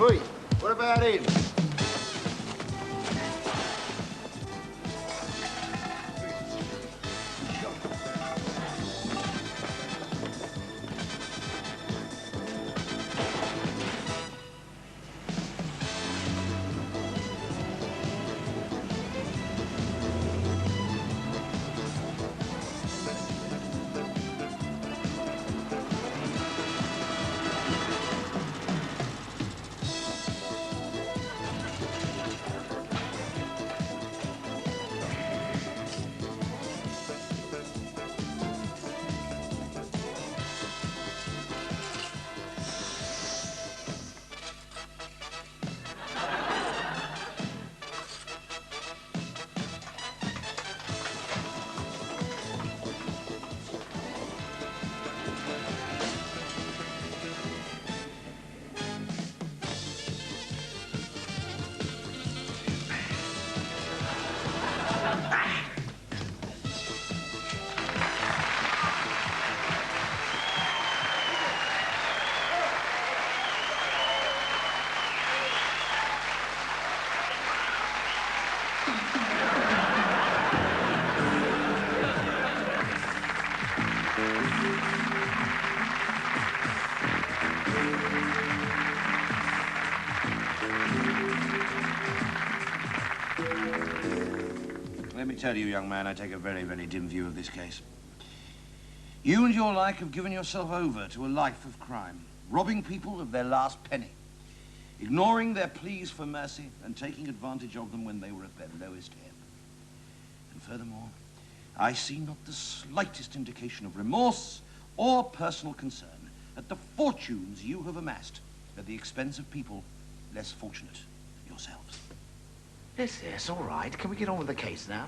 Oi, what about him? Let me tell you, young man, I take a very, very dim view of this case. You and your like have given yourself over to a life of crime, robbing people of their last penny, ignoring their pleas for mercy and taking advantage of them when they were at their lowest ebb. And furthermore, I see not the slightest indication of remorse or personal concern at the fortunes you have amassed at the expense of people less fortunate than yourselves. Yes, all right. Can we get on with the case now?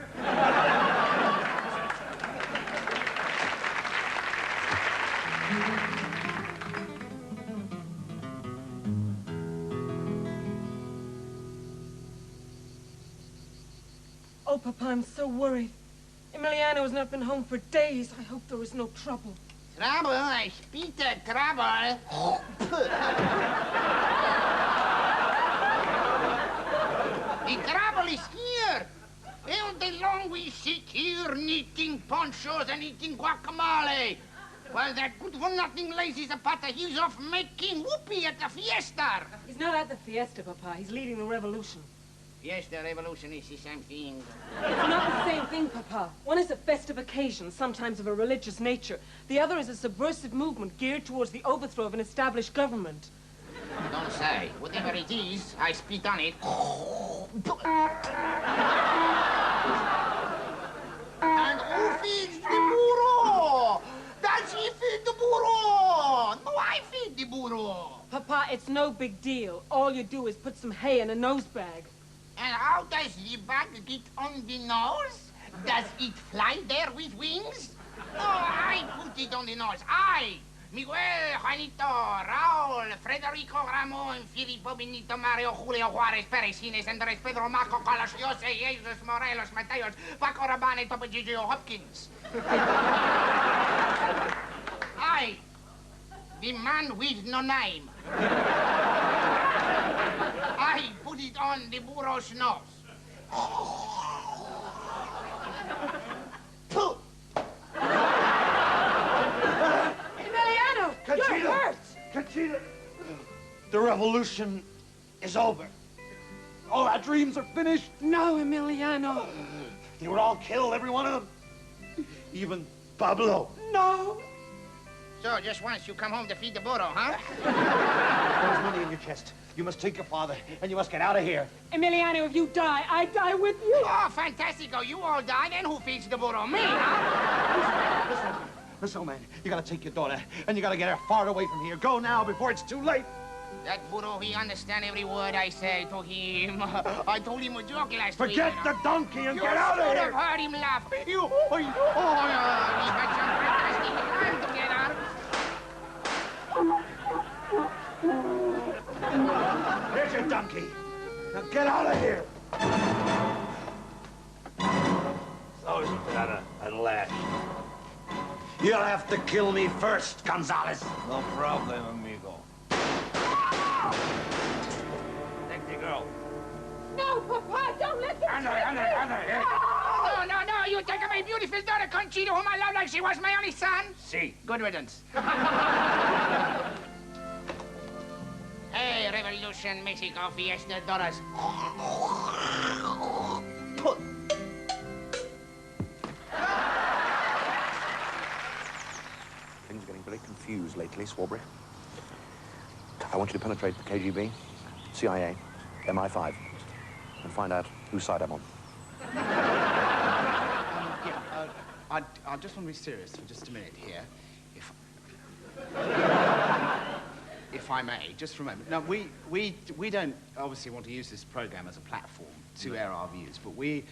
Oh, Papa, I'm so worried. Emiliano has not been home for days. I hope there is no trouble. Trouble? I speak the trouble. The trouble is here. All day long we sit here knitting ponchos and eating guacamole. While that good-for-nothing lazy Zapata, he's off making whoopee at the fiesta. He's not at the fiesta, Papa. He's leading the revolution. Yes, the revolution is the same thing. It's not the same thing, Papa. One is a festive occasion, sometimes of a religious nature. The other is a subversive movement geared towards the overthrow of an established government. Don't say. Whatever it is, I spit on it. And who feeds the burro? Does he feed the burro? No, I feed the burro. Papa, it's no big deal. All you do is put some hay in a nose bag. And how does the bag get on the nose? Does it fly there with wings? No, I put it on the nose. I, Miguel, Juanito, Raul, Federico, Ramon, Filippo, Benito, Mario, Julio, Juarez, Perez, Ines, Andres, Pedro, Marco, Carlos, Jose, Jesus, Morelos, Mateos, Paco Rabanne, Topo, Gigi, Hopkins. I, the man with no name. I put it on the burro's nose. Emiliano, you're hurt! Conchita, the revolution is over. All our dreams are finished. No, Emiliano. They were all killed, every one of them. Even Pablo. No. So, just once you come home to feed the burro, huh? There's money in your chest. You must take your father, and you must get out of here. Emiliano, if you die, I die with you. Oh, fantastico. You all die, then who feeds the burro? Me, huh? Listen, man, you gotta take your daughter, and you gotta get her far away from here. Go now, before it's too late. That burro, he understand every word I say to him. I told him a joke last week. Forget the donkey and get out of You should here. have heard him laugh. We had some fantastic time together. Here's your donkey. Now get out of here. So you got a lash. You'll have to kill me first, Gonzalez. No problem, amigo. my beautiful daughter Conchita, whom I love like she was my only son? See. Good riddance. Hey, Revolution, Mexico, Fiesta, Doras. Things are getting very confused lately, Swarbrick. I want you to penetrate the KGB, CIA, MI5, and find out whose side I'm on. I just want to be serious for just a minute here. If I may, just for a moment. Now, we don't obviously want to use this program as a platform to air our views, but we're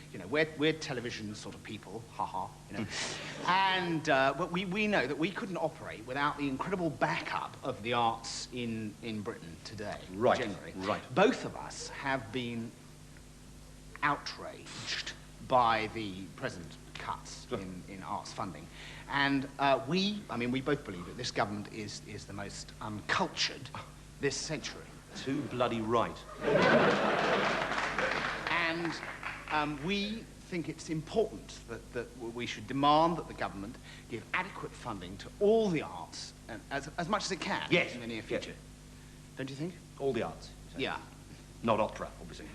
television sort of people, and but we know that we couldn't operate without the incredible backup of the arts in Britain today. Right. Generally. Right. Both of us have been outraged by the present cuts in arts funding. And we both believe that this government is the most uncultured this century. Too bloody right. And we think it's important that we should demand that the government give adequate funding to all the arts, and as much as it can Yes. in the near future. Yes. Don't you think? All the arts. You say. Yeah. Not opera, obviously.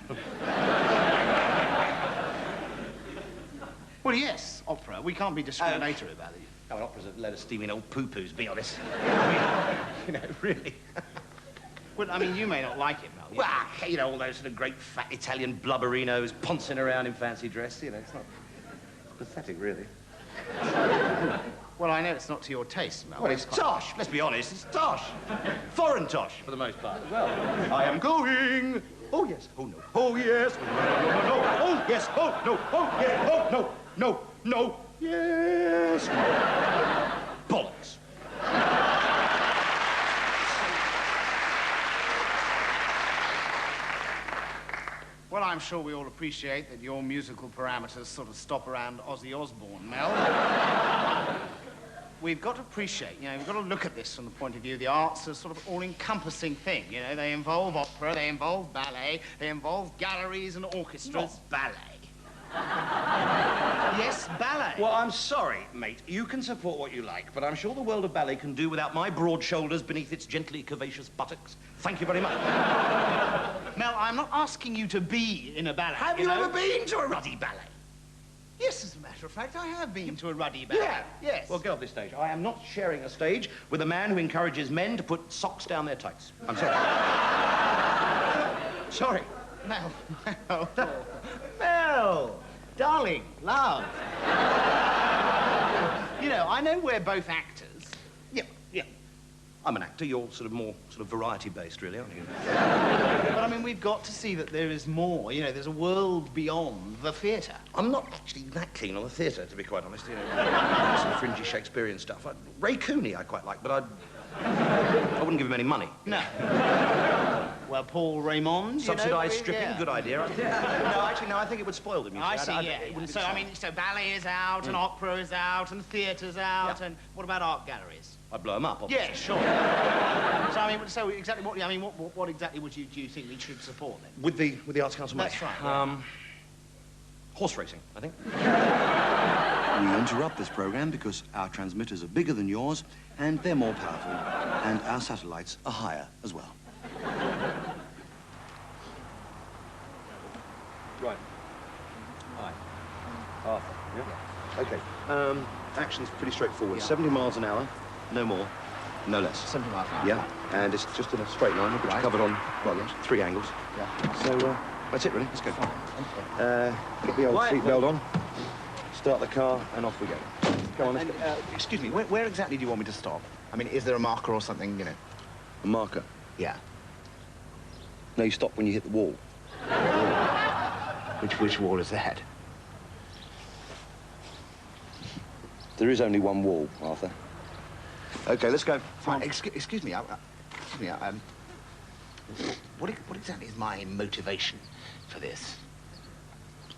Well, yes, opera. We can't be discriminatory about it. Oh, well, opera's a load of steaming old poo-poos, be honest. Really. Well, I mean, you may not like it, Mel. Well, all those sort of great fat Italian blubberinos pouncing around in fancy dress, it's not... It's pathetic, really. Well, I know it's not to your taste, Mel. Well, it's tosh, let's be honest, it's tosh. Foreign tosh, for the most part, as well. I am going. Oh, yes. Oh, no. Oh, yes. Oh, no, no, no, no. Oh, yes. Oh, no. Oh, yes. Oh, no. No. No. Yes. Bollocks. Well, I'm sure we all appreciate that your musical parameters sort of stop around Ozzy Osbourne, Mel. We've got to appreciate, we've got to look at this from the point of view of the arts as sort of all-encompassing thing. They involve opera, they involve ballet, they involve galleries and orchestras. Not ballet. Yes, ballet. Well, I'm sorry, mate. You can support what you like, but I'm sure the world of ballet can do without my broad shoulders beneath its gently curvaceous buttocks. Thank you very much. Mel, I'm not asking you to be in a ballet. Have you ever been to a ruddy ballet? Yes, as a matter of fact, I have been to a ruddy ballet. Yeah. Yes. Well, get off this stage. I am not sharing a stage with a man who encourages men to put socks down their tights. I'm sorry. Sorry. Mel. Mel. Darling, love. I know we're both actors. Yeah. I'm an actor. You're more variety-based, really, aren't you? But, we've got to see that there is more. There's a world beyond the theatre. I'm not actually that keen on the theatre, to be quite honest. Some fringy Shakespearean stuff. Ray Cooney I quite like, but I wouldn't give him any money. No. Well, Paul Raymond, Subsidised stripping, yeah. good idea. No, I think it would spoil the music. I see, yeah. So ballet is out, and opera is out, and theatre's out, and what about art galleries? I'd blow them up, obviously. Yeah, sure. So exactly what exactly do you think we should support then? With the Arts Council money? That's right. Yeah. Horse racing, I think. We interrupt this program because our transmitters are bigger than yours, and they're more powerful, and our satellites are higher as well. Right. Hi. Arthur. Yeah? Okay. Action's pretty straightforward. Yeah. 70 miles an hour, no more, no less. 70 miles an hour. Yeah, and it's just in a straight line, which is covered on, there's 3 angles. Yeah. So, that's it, really. Let's go. Get the old seatbelt on, start the car, and off we go. Come on, let's go. Excuse me, where exactly do you want me to stop? Is there a marker or something, A marker. Yeah. No, you stop when you hit the wall. Which wall is that? There is only one wall, Arthur. Okay, let's go. Fine. Excuse me. What exactly is my motivation for this?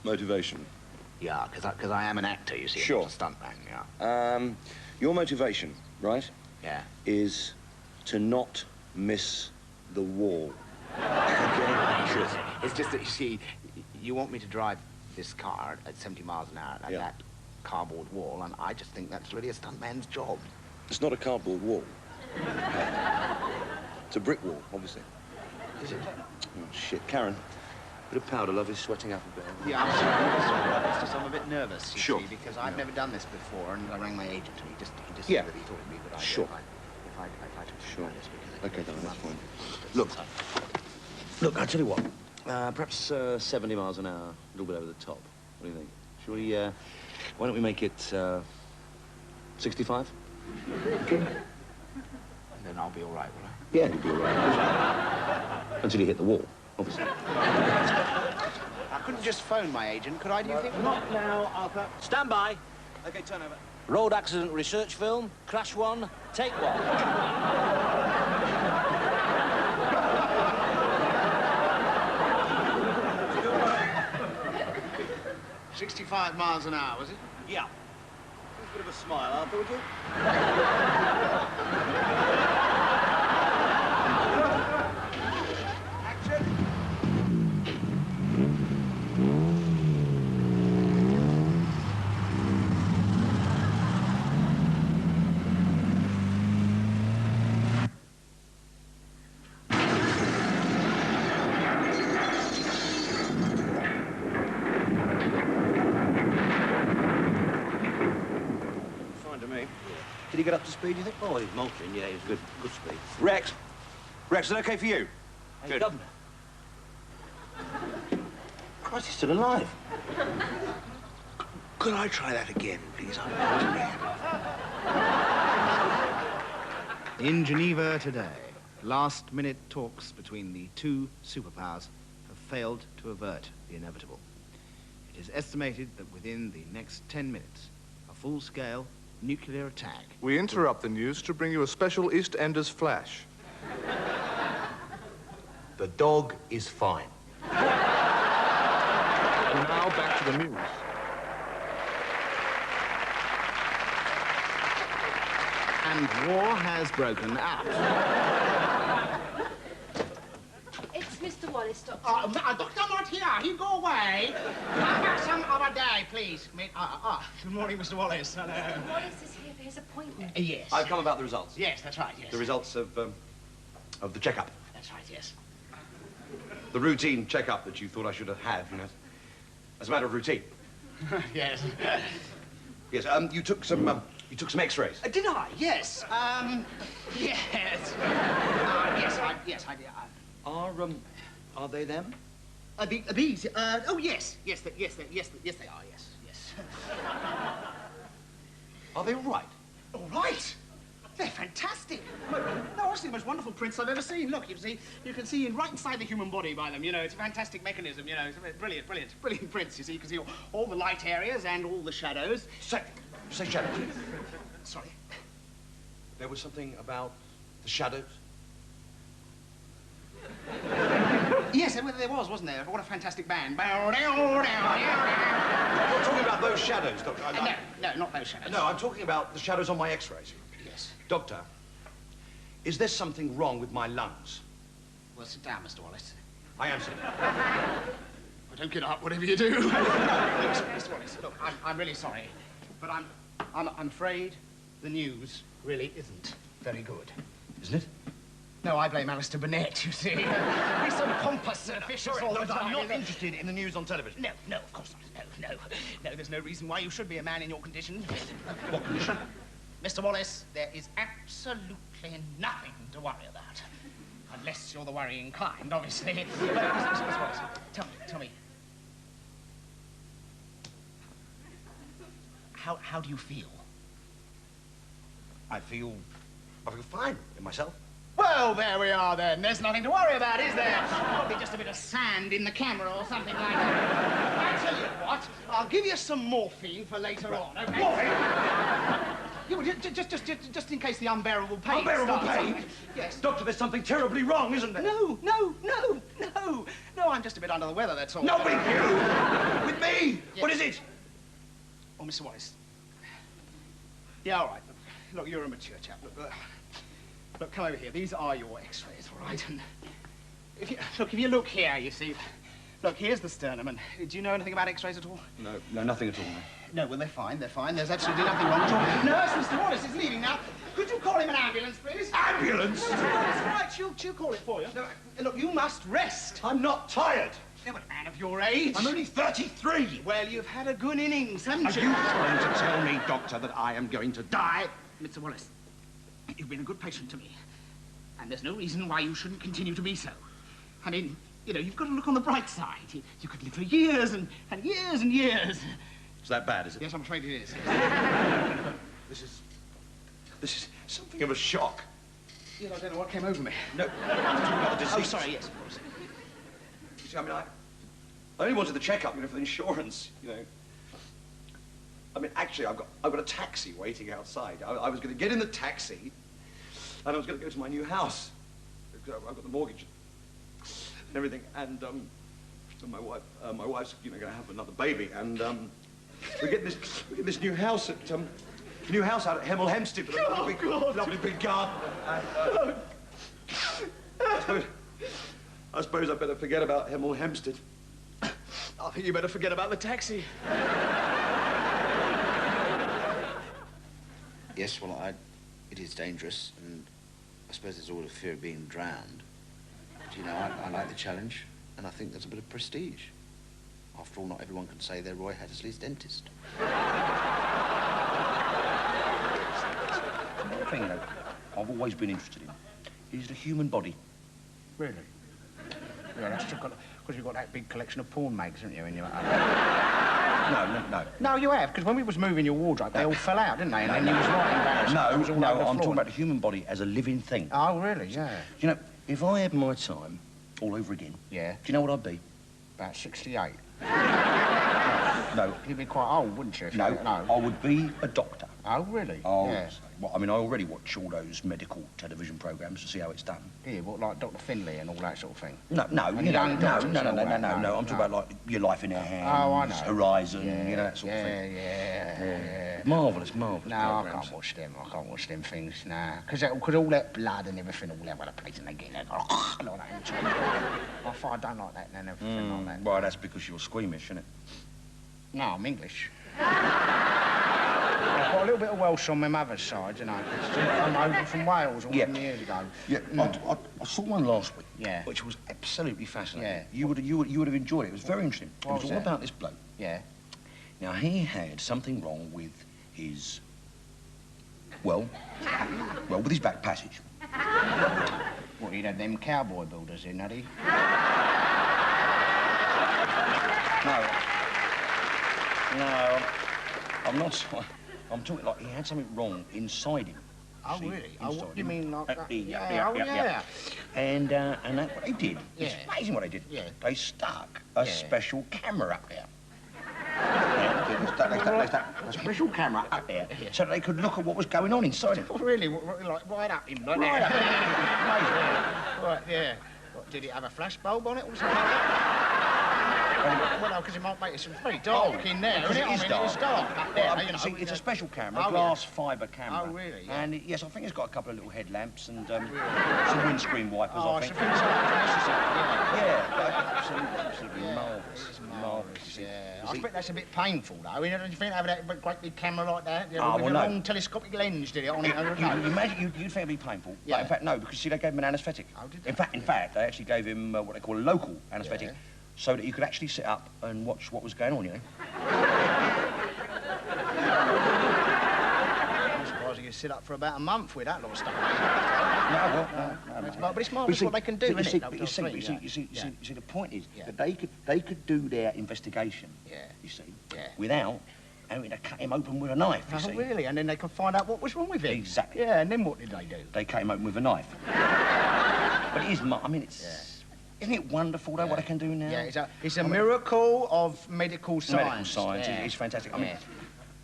Motivation. Yeah, because I am an actor, you see. Sure. I'm not a stuntman, yeah. Your motivation, right? Yeah. Is to not miss the wall. Okay. It's just that, you see, you want me to drive this car at 70 miles an hour like that. cardboard wall, and I just think that's really a stuntman's job. It's not a cardboard wall. It's a brick wall, obviously. Is it? Oh, shit. Karen, bit of powder, love, is sweating up a bit. Yeah, I'm sorry. It's just I'm a bit nervous, you Sure. see, because I've never done this before, and I rang my agent, and he just Yeah. said that he thought it'd be a good idea Sure. if I took Sure. this because Okay, darling, that's fine. Look, Look, I'll tell you what. Perhaps 70 miles an hour, a little bit over the top. What do you think? Shall we, why don't we make it, 65? and then I'll be all right, will I? Yeah, you'll be all right. Until you hit the wall, obviously. I couldn't just phone my agent, could I, do you think? Not now, Arthur. Stand by. Okay, turn over. Road accident research film. Crash 1, take 1. 65 miles an hour, was it? Yeah. A bit of a smile, Arthur, would you? Fine to me. Did he get up to speed, do you think? Oh, he's motoring, yeah, he's good speed. Rex. Rex, is that okay for you? Hey, Good. Governor. Christ, he's still alive. Could I try that again, please? In Geneva today, last-minute talks between the two superpowers have failed to avert the inevitable. It is estimated that within the next 10 minutes, a full-scale nuclear attack... We interrupt the news to bring you a special EastEnders flash. The dog is fine. Now back to the news. And war has broken out. It's Mr. Wallace, Doctor. Doctor not here. He go away. Come back some other day, please. Good morning, Mr. Wallace. Hello. Wallace is here for his appointment. Yes. I've come about the results. Yes, that's right, yes. The results of the checkup. That's right, yes. The routine checkup that you thought I should have had, you know. As a matter of routine. Yes. Yes, you took some X-rays. Did I? Yes. Yes. Yes, I did. Are they them? These? Oh, yes. Yes, they are, yes. Are they all right? All right. They're fantastic. No, honestly, the most wonderful prints I've ever seen. Look, you can see right inside the human body by them, you know. It's a fantastic mechanism, you know. It's brilliant prints, you see. You can see all the light areas and all the shadows. Say shadows. Sorry. There was something about the shadows? Yes, there was, wasn't there? What a fantastic band. I'm not talking about those shadows, Doctor. No, not those shadows. No, I'm talking about the shadows on my X-rays. Yes. Doctor, is there something wrong with my lungs? Well, sit down, Mr. Wallace. I am sitting. Well, don't get up, whatever you do. No, Mr. Wallace, look, I'm really sorry, but I'm afraid the news really isn't very good. Isn't it? No, I blame Alistair Burnett, you see. He's so pompous and officious all the time. I'm not interested in the news on television. No, of course not. No, there's no reason why you should be a man in your condition. What condition? Mr. Wallace, there is absolutely nothing to worry about. Unless you're the worrying kind, obviously. Mr. Wallace, tell me. How do you feel? I feel fine in myself. Well, there we are then. There's nothing to worry about, is there? Probably just a bit of sand in the camera or something like that. I tell you what, I'll give you some morphine for later on, okay? Morphine? Yeah, well, just in case the unbearable pain Unbearable starts. pain? Yes. Doctor, there's something terribly wrong, isn't there? No, I'm just a bit under the weather, that's all. No, with you! With me! Yes. What is it? Oh, Mr. Wallace. Yeah, all right. Look, you're a mature chap. Look, come over here. These are your X-rays, all right? And if you look here, you see, Look, here's the sternum, and do you know anything about X-rays at all? No, nothing at all, no. No, well, they're fine, they're fine. There's absolutely nothing wrong at all. Nurse, Mr. Wallace is leaving now. Could you call him an ambulance, please? Ambulance? No, that's right, she'll call it for you. No, look, you must rest. I'm not tired. Yeah, but a man of your age. I'm only 33. Well, you've had a good innings, haven't Are you? you trying to tell me, Doctor, that I am going to die? Mr. Wallace, you've been a good patient to me. And there's no reason why you shouldn't continue to be so. I mean, you know, you've got to look on the bright side. You could live for years and years and years. Is that bad, is it? Yes, I'm afraid it is. This is something of a shock. Yeah, I don't know what came over me. No, I'm talking about the disease. Oh, sorry, yes, of course. You see, I mean, I only wanted the checkup, you know, for the insurance, you know. I mean, actually, I've got a taxi waiting outside. I was going to get in the taxi, and I was going to go to my new house. I've got the mortgage and everything, and my wife's, you know, going to have another baby, and we get this new house out at Hemel Hempstead with a lovely big garden. And, I suppose I better forget about Hemel Hempstead. I think you better forget about the taxi. Yes, well, it is dangerous, and I suppose there's all the fear of being drowned. But, you know, I like the challenge, and I think there's a bit of prestige. After all, not everyone can say they're Roy Hattersley's dentist. One thing, though, I've always been interested in is the human body. Really? Yeah, that's because you've got that big collection of porn mags, haven't you, in your... No. No, you have, because when we was moving your wardrobe, they all fell out, didn't they? And then you was right embarrassed. No, I'm talking about the human body as a living thing. Oh, really? Yeah. You know, if I had my time all over again, yeah, do you know what I'd be? About 68. No. You'd be quite old, wouldn't you? No, I would be a doctor. Oh, really? Oh, yeah. Well, I mean, I already watch all those medical television programmes to see how it's done. Yeah, what, like Dr. Finlay and all that sort of thing? No, And you know, young doctors and all that, no. I'm talking about, like, Your Life in Their Hands, Oh, I know. Horizon, Yeah, you know, that sort of thing. Yeah. Marvellous No, programmes. I can't watch them. I can't watch them things, nah. Because all that blood and everything all over the place and they get like that. I don't like that and everything like that. Well, that's because you're squeamish, isn't it? No, I'm English. I've got a little bit of Welsh on my mother's side, you know. I'm over from Wales all them years ago. Yeah, I saw one last week, Yeah. which was absolutely fascinating. Yeah. You would have enjoyed it. It was very interesting. What it was was all it? about this bloke. Yeah. Now, he had something wrong with his... Well, with his back passage. What, he'd had them cowboy builders in, had he? No, I'm not... I'm talking like he had something wrong inside him. Oh, See, really? Oh, inside what do you him. mean, like that? Yeah. And that's what they did. Yeah. It's amazing what they did. Yeah. They stuck a Yeah. special camera up there. They stuck a special camera up there so that they could look at what was going on inside him. Oh, really? Like right up him, like Right that? up Right, yeah. What, did it have a flash bulb on it or something like that? Well, no, because it might make it very dark in there, isn't it? It is I mean, it's dark up there, you know. See, it's a special camera, Oh, a glass fibre camera. Oh, really? Yeah. And yes, I think it's got a couple of little headlamps and some windscreen wipers, Oh, I I think. should think so. Yeah, absolutely marvellous. It's marvellous, yeah. I think that's a bit painful, though. You know, don't you think having that great big camera like that? You know, with a long telescopic lens, did it, on it? You imagine, you'd think it'd be painful. Yeah. But in fact, no, because, see, they gave him an anaesthetic. Oh, did they? In fact, they actually gave him what they call a local anaesthetic, so that you could actually sit up and watch what was going on, you know? I'm surprised you could sit up for about a month with that lot of stuff. No. But it's marvellous what they can do, isn't it? But you see, the point is that they could do their investigation, you see, without having to cut him open with a knife, you Oh, see. really? And then they could find out what was wrong with him? Exactly. Yeah, and then what did they do? They cut him open with a knife. But it is, I mean, it's... Isn't it wonderful, though, what they can do now? Yeah, it's a miracle of medical science. Medical science, it's fantastic. I mean,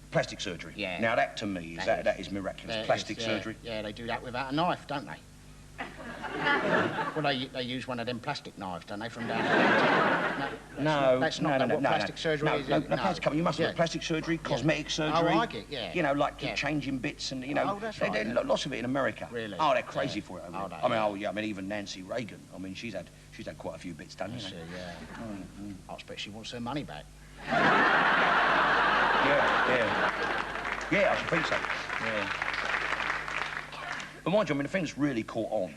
plastic surgery. Yeah. Now, that, to me, that is miraculous. Plastic surgery. Yeah, they do that without a knife, don't they? Well, they use one of them plastic knives, don't they, from down there? No, that's not what plastic surgery is. No, plastic company. You must have plastic surgery, cosmetic surgery. Oh, I get, yeah. You know, like changing bits and, you know. Oh, that's right. Lots of it in America. Really? Oh, they're crazy for it over there. Oh, I mean, even Nancy Reagan. I mean, she's had quite a few bits done, you know. I expect she wants her money back. Yeah, I think so. Yeah. But mind you, I mean, the thing that's really caught on,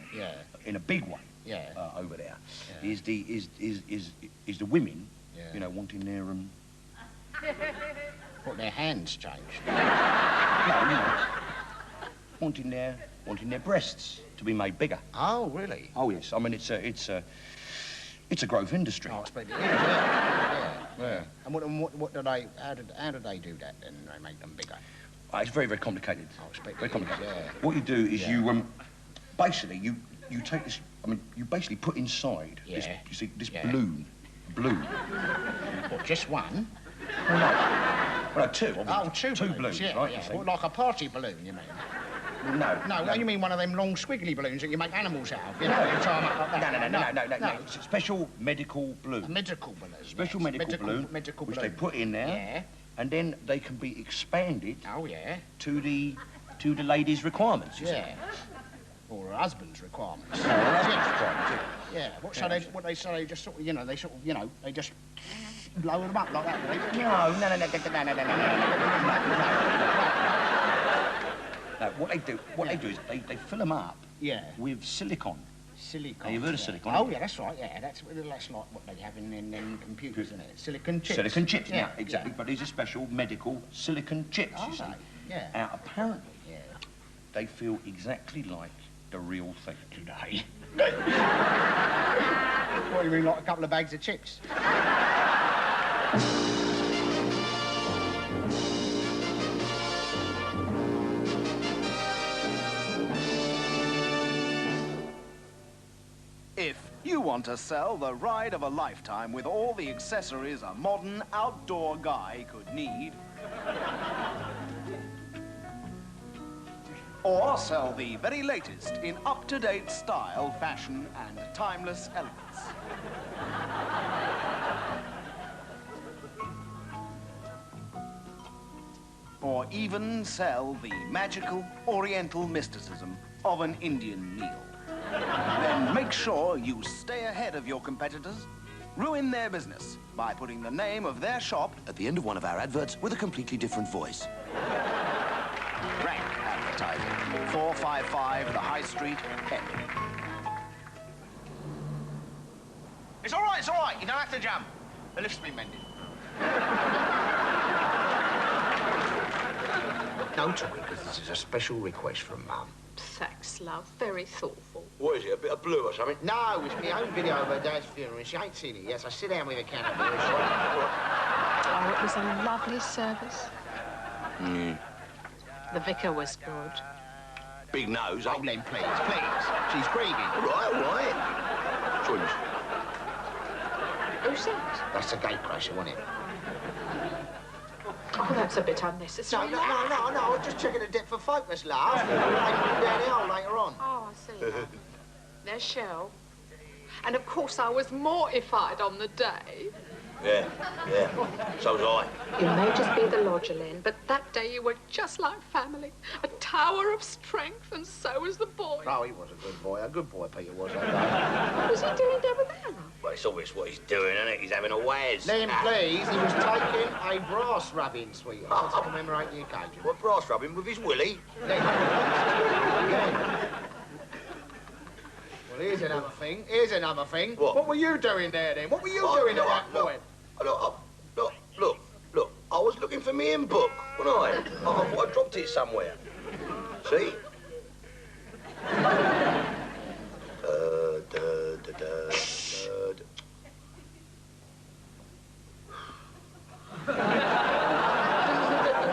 in a big way, over there, is the women, you know, wanting their What, their hands changed? No, you know, wanting their breasts to be made bigger. Oh, really? Oh yes. I mean, it's a growth industry. Oh, I expect it is. Yeah. And what do they? How do they do that? Then they make them bigger. It's very, very complicated. I expect very complicated. Yeah. What you do is you basically you take this. I mean, you basically put inside this. You see this balloon. What? Just one? Well, no, two. Two balloons, yeah, right? Yeah. Well, like a party balloon, you mean? No. You mean one of them long squiggly balloons that you make animals out of? You know, you tie them up like that. No. It's a special medical balloon. A medical balloon. Special medical balloon, which they put in there, and then they can be expanded. Oh yeah. To the lady's requirements. Yeah. Or her husband's requirements. Yeah. What they say? They just sort of, they just blow them up like that. Right? No. No, what they do is they fill them up with silicon. Silicon. You've heard of silicon? Oh, yeah, that's right, yeah. That's like what they have in computers, isn't it? Silicon chips. Silicon chips, yeah, exactly. But these are special medical silicon chips, you see. Yeah. Now, apparently, they feel exactly like the real thing. Today. What, you mean like a couple of bags of chips? If you want to sell the ride of a lifetime with all the accessories a modern outdoor guy could need, or sell the very latest in up-to-date style, fashion, and timeless elements, or even sell the magical oriental mysticism of an Indian meal, then make sure you stay ahead of your competitors. Ruin their business by putting the name of their shop at the end of one of our adverts with a completely different voice. Rank Advertising, 455 The High Street, Henley. It's all right, you don't have to jump. The lift's been mended. No talking, because this is a special request from Mum. Thanks, love. Very thoughtful. What is it, a bit of blue or something? No, it's my own video of her dad's funeral, and she ain't seen it yet, so sit down with a can of beer. Oh, it was a lovely service. The vicar was good. Big nose, Oh, Len, please. She's grieving. All right. Join us. Who's that? That's the gatecrasher, wasn't it? Oh, that's a bit unnecessary. No, I was just checking the depth of focus, love. Maybe down the hole later on. Oh, I see. There's Shell. And of course I was mortified on the day. Yeah. So was I. You may just be the lodger, Len, but that day you were just like family. A tower of strength, and so was the boy. Oh, he was a good boy. A good boy, Peter was. What was he doing down there? Well, it's obvious what he's doing, isn't it? He's having a waz. Len, please, he was taking a brass rubbing, sweetheart, to commemorate the occasion. What, brass rubbing with his willy? Len. Well, here's another thing. What were you doing there, then? What were you doing at that point? Look, I was looking for me in book, wasn't I? I thought I dropped it somewhere. See? It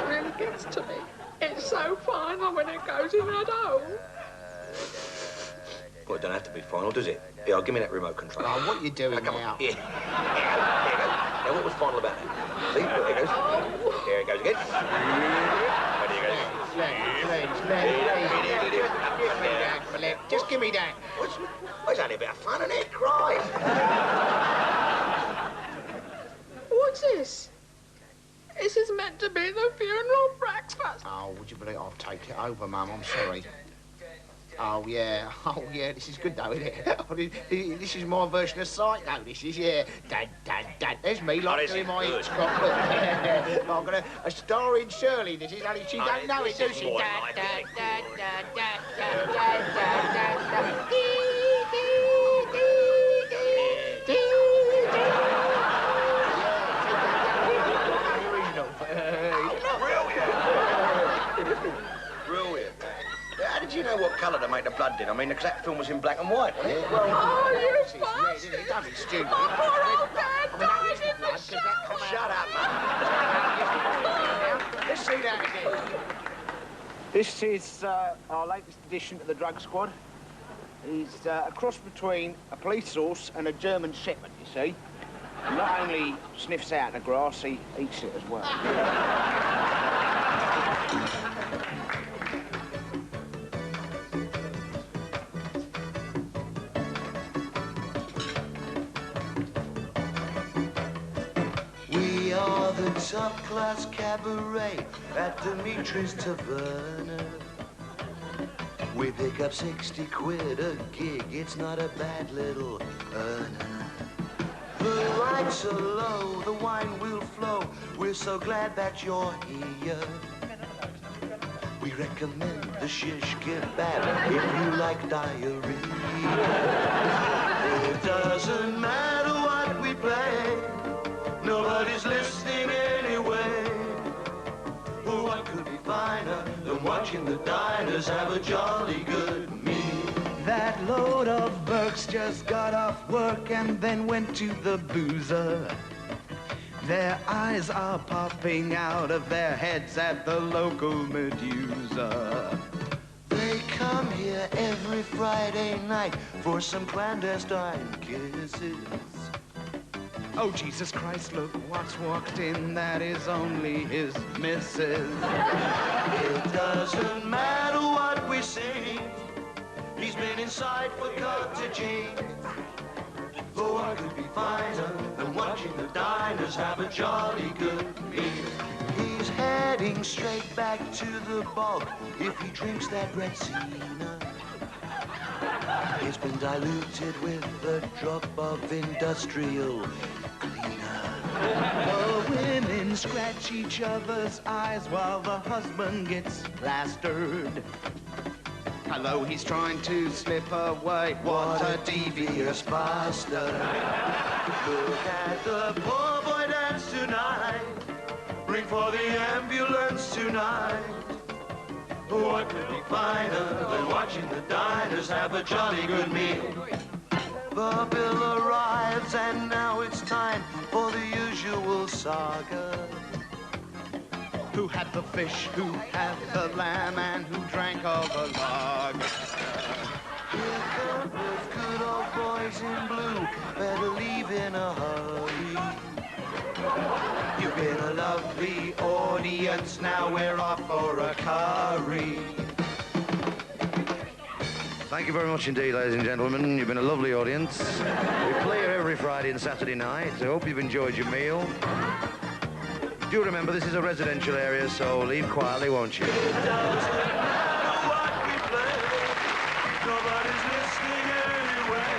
really gets to me. It's so final when it goes in that hole. Well, it don't have to be final, does it? Here, give me that remote control. Oh, what are you doing now? Here. Here it goes. Now, what was final about that? See? Look, here it goes. Here it goes again. Ready, here it goes. Please, give me that, Just give me that. It's only a bit of fun, isn't it? Cry. What's this? This is meant to be the funeral breakfast. Oh, would you believe I'll take it over, Mum. I'm sorry. Oh, yeah. Oh, yeah. This is good, though, isn't it? This is my version of Psycho, this is, yeah. Dad, Dad, Dad. There's me, like, doing my Hitchcock. Look. I've got a starring Shirley. This is only she don't know it, does she? Dad, Dad, Dad, Dad, Dad, Dad, Dad, Dad, Dad, Dad. Brilliant. How did you know what colour to make the blood in? I mean, because that film was in black and white, wasn't it? Well, Oh, you yeah, don't be stupid. My poor old dad died in the shower. Shut up, man. Let's see that again. This is our latest addition to the drug squad. He's a cross between a police horse and a German shepherd, you see. He not only sniffs out the grass, he eats it as well. We are the top-class cabaret at Dimitri's Taverna. We pick up 60 quid a gig, it's not a bad little earner. The lights are low, the wine will flow, we're so glad that you're here. We recommend the shish kebab if you like diarrhea. It doesn't matter what we play, nobody's listening anyway. What could be finer than watching the diners have a jolly good meal? That load of Burks just got off work and then went to the boozer. Their eyes are popping out of their heads at the local Medusa. They come here every Friday night for some clandestine kisses. Oh, Jesus Christ, look what's walked in. That is only his missus. It doesn't matter what we sing. He's been inside for cottaging. Oh, what could be finer than watching the diners have a jolly good meal? He's heading straight back to the bog if he drinks that Retsina. It's been diluted with a drop of industrial cleaner. The women scratch each other's eyes while the husband gets plastered. Hello, he's trying to slip away. What a devious bastard. Look at the poor boy dance tonight. Ring for the ambulance tonight. What could be finer than watching the diners have a jolly good meal? The bill arrives and now it's time for the usual saga. Who had the fish, who had the lamb, and who drank all the lager? Here come those good old boys in blue, better leave in a hurry. You've been a lovely audience, now we're off for a curry. Thank you very much indeed, ladies and gentlemen. You've been a lovely audience. We play here every Friday and Saturday night. I hope you've enjoyed your meal. Do remember, this is a residential area, so leave quietly, won't you? It doesn't matter what we play, nobody's listening anyway.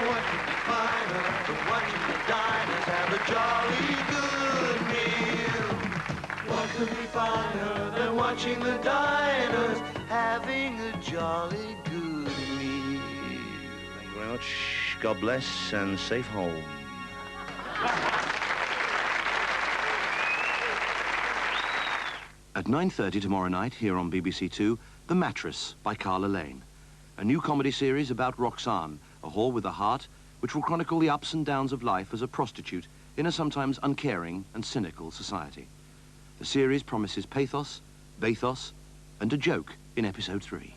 What could be finer than watching the diners have a jolly good meal? What could be finer than watching the diners having a jolly good meal? Thank you very much. God bless and safe home. At 9:30 tomorrow night, here on BBC Two, The Mattress by Carla Lane. A new comedy series about Roxanne, a whore with a heart, which will chronicle the ups and downs of life as a prostitute in a sometimes uncaring and cynical society. The series promises pathos, bathos, and a joke in episode 3.